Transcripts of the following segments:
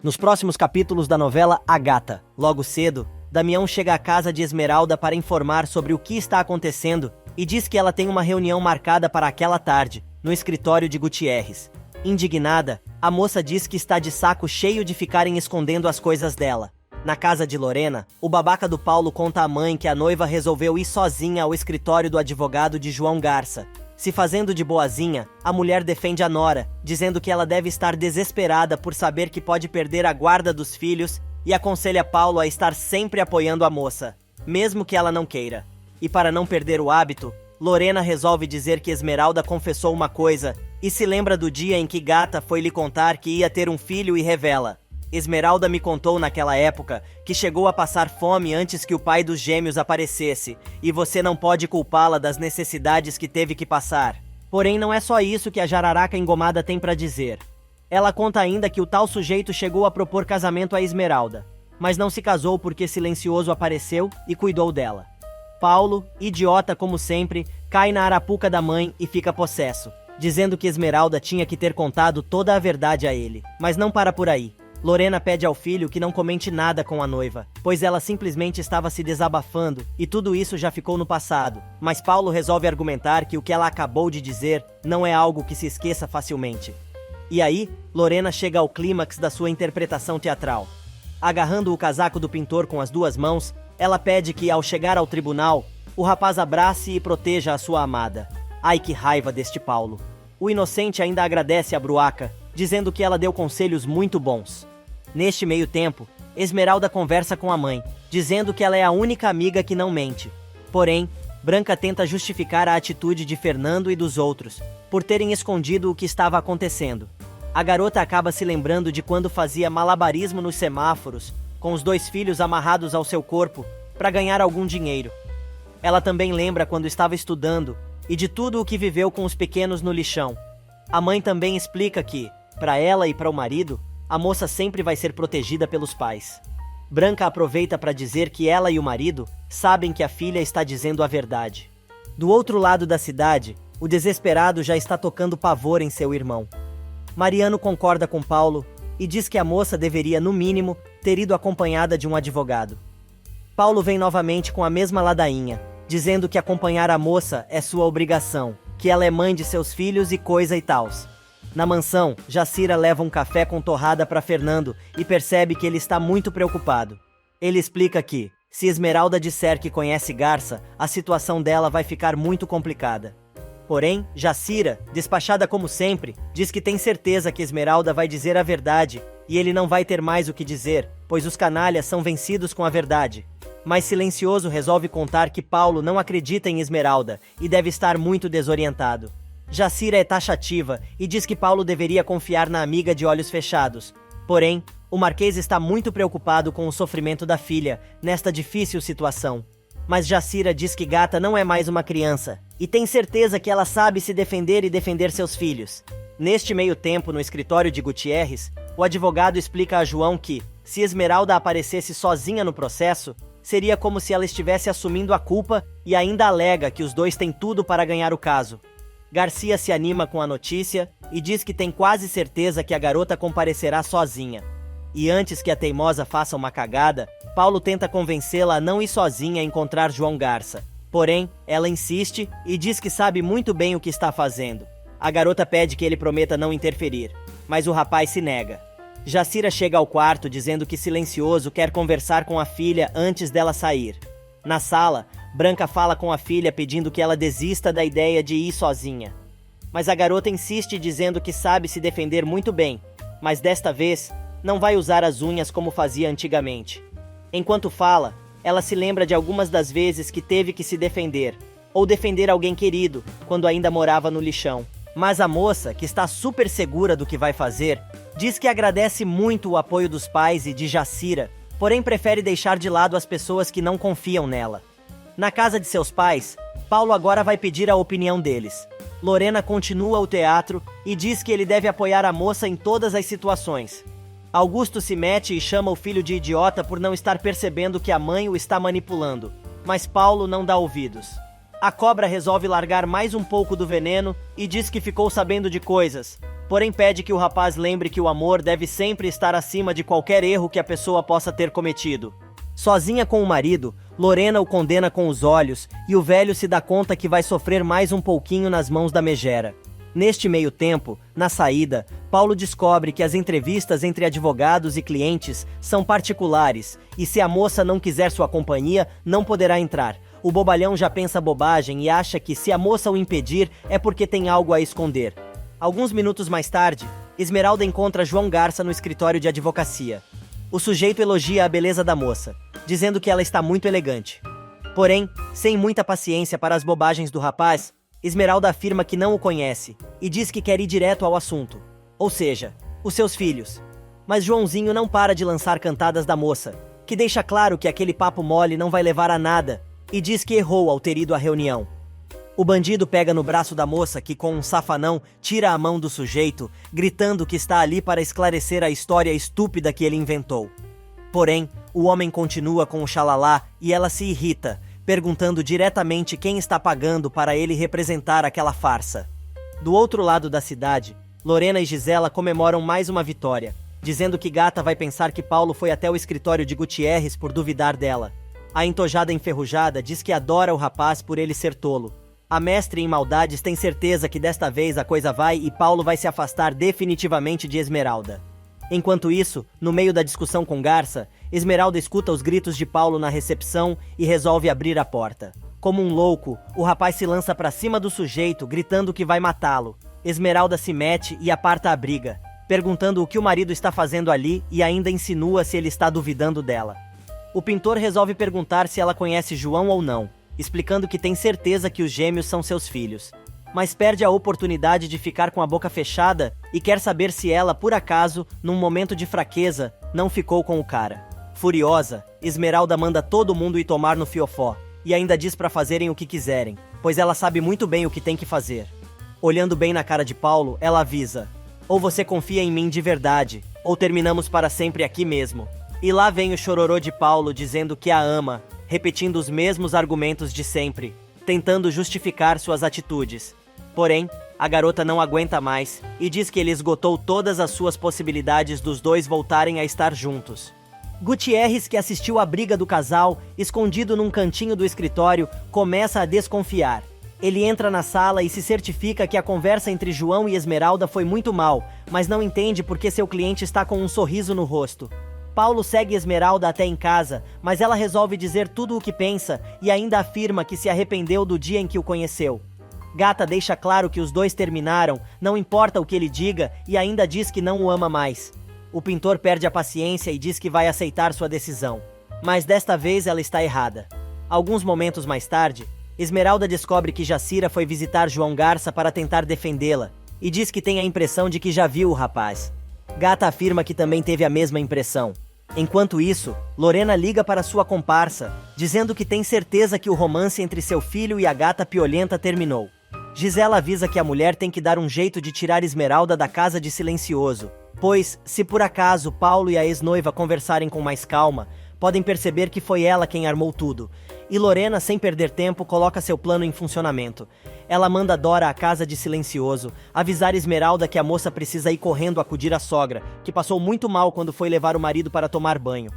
Nos próximos capítulos da novela A Gata, logo cedo, Damião chega à casa de Esmeralda para informar sobre o que está acontecendo e diz que ela tem uma reunião marcada para aquela tarde, no escritório de Gutierrez. Indignada, a moça diz que está de saco cheio de ficarem escondendo as coisas dela. Na casa de Lorena, o babaca do Paulo conta à mãe que a noiva resolveu ir sozinha ao escritório do advogado de João Garça. Se fazendo de boazinha, a mulher defende a nora, dizendo que ela deve estar desesperada por saber que pode perder a guarda dos filhos e aconselha Paulo a estar sempre apoiando a moça, mesmo que ela não queira. E para não perder o hábito, Lorena resolve dizer que Esmeralda confessou uma coisa e se lembra do dia em que Gata foi lhe contar que ia ter um filho e revela: Esmeralda me contou naquela época que chegou a passar fome antes que o pai dos gêmeos aparecesse, e você não pode culpá-la das necessidades que teve que passar. Porém, não é só isso que a jararaca engomada tem para dizer. Ela conta ainda que o tal sujeito chegou a propor casamento a Esmeralda, mas não se casou porque Silencioso apareceu e cuidou dela. Paulo, idiota como sempre, cai na arapuca da mãe e fica possesso, dizendo que Esmeralda tinha que ter contado toda a verdade a ele, mas não para por aí. Lorena pede ao filho que não comente nada com a noiva, pois ela simplesmente estava se desabafando e tudo isso já ficou no passado. Mas Paulo resolve argumentar que o que ela acabou de dizer não é algo que se esqueça facilmente. E aí, Lorena chega ao clímax da sua interpretação teatral. Agarrando o casaco do pintor com as duas mãos, ela pede que, ao chegar ao tribunal, o rapaz abrace e proteja a sua amada. Ai, que raiva deste Paulo. O inocente ainda agradece a bruaca, dizendo que ela deu conselhos muito bons. Neste meio tempo, Esmeralda conversa com a mãe, dizendo que ela é a única amiga que não mente. Porém, Branca tenta justificar a atitude de Fernando e dos outros, por terem escondido o que estava acontecendo. A garota acaba se lembrando de quando fazia malabarismo nos semáforos, com os dois filhos amarrados ao seu corpo, para ganhar algum dinheiro. Ela também lembra quando estava estudando, e de tudo o que viveu com os pequenos no lixão. A mãe também explica que, para ela e para o marido, a moça sempre vai ser protegida pelos pais. Branca aproveita para dizer que ela e o marido sabem que a filha está dizendo a verdade. Do outro lado da cidade, o desesperado já está tocando pavor em seu irmão. Mariano concorda com Paulo e diz que a moça deveria, no mínimo, ter ido acompanhada de um advogado. Paulo vem novamente com a mesma ladainha, dizendo que acompanhar a moça é sua obrigação, que ela é mãe de seus filhos e coisa e tals. Na mansão, Jacira leva um café com torrada para Fernando e percebe que ele está muito preocupado. Ele explica que, se Esmeralda disser que conhece Garça, a situação dela vai ficar muito complicada. Porém, Jacira, despachada como sempre, diz que tem certeza que Esmeralda vai dizer a verdade e ele não vai ter mais o que dizer, pois os canalhas são vencidos com a verdade. Mas Silencioso resolve contar que Paulo não acredita em Esmeralda e deve estar muito desorientado. Jacira é taxativa e diz que Paulo deveria confiar na amiga de olhos fechados. Porém, o Marquês está muito preocupado com o sofrimento da filha nesta difícil situação. Mas Jacira diz que Gata não é mais uma criança e tem certeza que ela sabe se defender e defender seus filhos. Neste meio tempo, no escritório de Gutierrez, o advogado explica a João que, se Esmeralda aparecesse sozinha no processo, seria como se ela estivesse assumindo a culpa e ainda alega que os dois têm tudo para ganhar o caso. Garcia se anima com a notícia e diz que tem quase certeza que a garota comparecerá sozinha. E antes que a teimosa faça uma cagada, Paulo tenta convencê-la a não ir sozinha encontrar João Garça. Porém, ela insiste e diz que sabe muito bem o que está fazendo. A garota pede que ele prometa não interferir, mas o rapaz se nega. Jacira chega ao quarto dizendo que Silencioso quer conversar com a filha antes dela sair. Na sala, Branca fala com a filha pedindo que ela desista da ideia de ir sozinha. Mas a garota insiste dizendo que sabe se defender muito bem, mas desta vez não vai usar as unhas como fazia antigamente. Enquanto fala, ela se lembra de algumas das vezes que teve que se defender, ou defender alguém querido, quando ainda morava no lixão. Mas a moça, que está super segura do que vai fazer, diz que agradece muito o apoio dos pais e de Jacira, porém prefere deixar de lado as pessoas que não confiam nela. Na casa de seus pais, Paulo agora vai pedir a opinião deles. Lorena continua o teatro e diz que ele deve apoiar a moça em todas as situações. Augusto se mete e chama o filho de idiota por não estar percebendo que a mãe o está manipulando, mas Paulo não dá ouvidos. A cobra resolve largar mais um pouco do veneno e diz que ficou sabendo de coisas, porém pede que o rapaz lembre que o amor deve sempre estar acima de qualquer erro que a pessoa possa ter cometido. Sozinha com o marido, Lorena o condena com os olhos e o velho se dá conta que vai sofrer mais um pouquinho nas mãos da megera. Neste meio tempo, na saída, Paulo descobre que as entrevistas entre advogados e clientes são particulares e se a moça não quiser sua companhia, não poderá entrar. O bobalhão já pensa bobagem e acha que se a moça o impedir é porque tem algo a esconder. Alguns minutos mais tarde, Esmeralda encontra João Garça no escritório de advocacia. O sujeito elogia a beleza da moça, dizendo que ela está muito elegante. Porém, sem muita paciência para as bobagens do rapaz, Esmeralda afirma que não o conhece e diz que quer ir direto ao assunto, ou seja, os seus filhos. Mas Joãozinho não para de lançar cantadas da moça, que deixa claro que aquele papo mole não vai levar a nada e diz que errou ao ter ido à reunião. O bandido pega no braço da moça que, com um safanão, tira a mão do sujeito, gritando que está ali para esclarecer a história estúpida que ele inventou. Porém, o homem continua com o xalalá e ela se irrita, perguntando diretamente quem está pagando para ele representar aquela farsa. Do outro lado da cidade, Lorena e Gisela comemoram mais uma vitória, dizendo que Gata vai pensar que Paulo foi até o escritório de Gutierrez por duvidar dela. A entojada enferrujada diz que adora o rapaz por ele ser tolo. A mestre em maldades tem certeza que desta vez a coisa vai e Paulo vai se afastar definitivamente de Esmeralda. Enquanto isso, no meio da discussão com Garça, Esmeralda escuta os gritos de Paulo na recepção e resolve abrir a porta. Como um louco, o rapaz se lança para cima do sujeito, gritando que vai matá-lo. Esmeralda se mete e aparta a briga, perguntando o que o marido está fazendo ali e ainda insinua se ele está duvidando dela. O pintor resolve perguntar se ela conhece João ou não, explicando que tem certeza que os gêmeos são seus filhos, mas perde a oportunidade de ficar com a boca fechada e quer saber se ela, por acaso, num momento de fraqueza, não ficou com o cara. Furiosa, Esmeralda manda todo mundo ir tomar no fiofó, e ainda diz para fazerem o que quiserem, pois ela sabe muito bem o que tem que fazer. Olhando bem na cara de Paulo, ela avisa: ou você confia em mim de verdade, ou terminamos para sempre aqui mesmo. E lá vem o chororô de Paulo dizendo que a ama, repetindo os mesmos argumentos de sempre, tentando justificar suas atitudes. Porém, a garota não aguenta mais e diz que ele esgotou todas as suas possibilidades dos dois voltarem a estar juntos. Gutierrez, que assistiu à briga do casal, escondido num cantinho do escritório, começa a desconfiar. Ele entra na sala e se certifica que a conversa entre João e Esmeralda foi muito mal, mas não entende porque seu cliente está com um sorriso no rosto. Paulo segue Esmeralda até em casa, mas ela resolve dizer tudo o que pensa e ainda afirma que se arrependeu do dia em que o conheceu. Gata deixa claro que os dois terminaram, não importa o que ele diga, e ainda diz que não o ama mais. O pintor perde a paciência e diz que vai aceitar sua decisão. Mas desta vez ela está errada. Alguns momentos mais tarde, Esmeralda descobre que Jacira foi visitar João Garça para tentar defendê-la, e diz que tem a impressão de que já viu o rapaz. Gata afirma que também teve a mesma impressão. Enquanto isso, Lorena liga para sua comparsa, dizendo que tem certeza que o romance entre seu filho e a gata piolenta terminou. Gisela avisa que a mulher tem que dar um jeito de tirar Esmeralda da casa de Silencioso, pois, se por acaso Paulo e a ex-noiva conversarem com mais calma, podem perceber que foi ela quem armou tudo. E Lorena, sem perder tempo, coloca seu plano em funcionamento. Ela manda Dora à casa de Silencioso, avisar Esmeralda que a moça precisa ir correndo acudir a sogra, que passou muito mal quando foi levar o marido para tomar banho.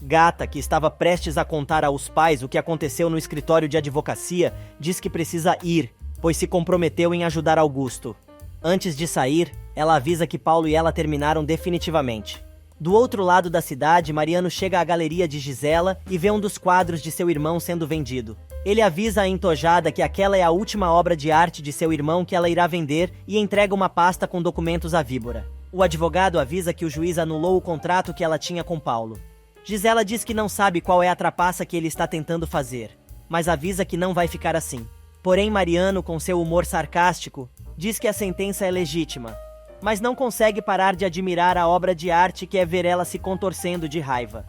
Gata, que estava prestes a contar aos pais o que aconteceu no escritório de advocacia, diz que precisa ir, pois se comprometeu em ajudar Augusto. Antes de sair, ela avisa que Paulo e ela terminaram definitivamente. Do outro lado da cidade, Mariano chega à galeria de Gisela e vê um dos quadros de seu irmão sendo vendido. Ele avisa a entojada que aquela é a última obra de arte de seu irmão que ela irá vender e entrega uma pasta com documentos à víbora. O advogado avisa que o juiz anulou o contrato que ela tinha com Paulo. Gisela diz que não sabe qual é a trapaça que ele está tentando fazer, mas avisa que não vai ficar assim. Porém, Mariano, com seu humor sarcástico, diz que a sentença é legítima, mas não consegue parar de admirar a obra de arte que é ver ela se contorcendo de raiva.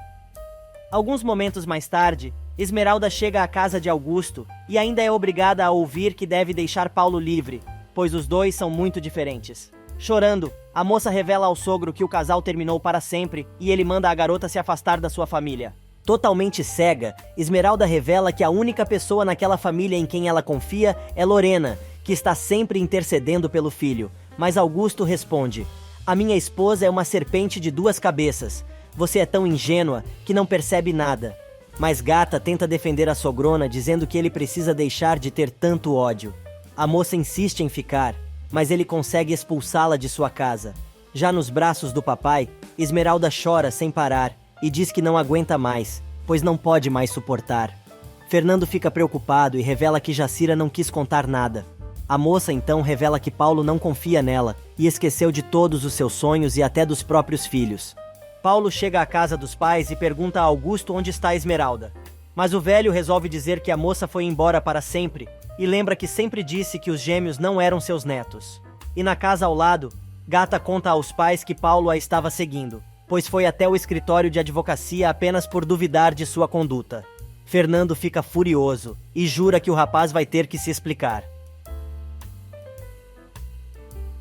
Alguns momentos mais tarde, Esmeralda chega à casa de Augusto e ainda é obrigada a ouvir que deve deixar Paulo livre, pois os dois são muito diferentes. Chorando, a moça revela ao sogro que o casal terminou para sempre e ele manda a garota se afastar da sua família. Totalmente cega, Esmeralda revela que a única pessoa naquela família em quem ela confia é Lorena, que está sempre intercedendo pelo filho, Mas Augusto responde: a minha esposa é uma serpente de duas cabeças. Você é tão ingênua que não percebe nada. Mas Gata tenta defender a sogrona, dizendo que ele precisa deixar de ter tanto ódio. A moça insiste em ficar, mas ele consegue expulsá-la de sua casa. Já nos braços do papai, Esmeralda chora sem parar e diz que não aguenta mais, pois não pode mais suportar. Fernando fica preocupado e revela que Jacira não quis contar nada. A moça então revela que Paulo não confia nela e esqueceu de todos os seus sonhos e até dos próprios filhos. Paulo chega à casa dos pais e pergunta a Augusto onde está Esmeralda. Mas o velho resolve dizer que a moça foi embora para sempre e lembra que sempre disse que os gêmeos não eram seus netos. E na casa ao lado, Gata conta aos pais que Paulo a estava seguindo, pois foi até o escritório de advocacia apenas por duvidar de sua conduta. Fernando fica furioso e jura que o rapaz vai ter que se explicar.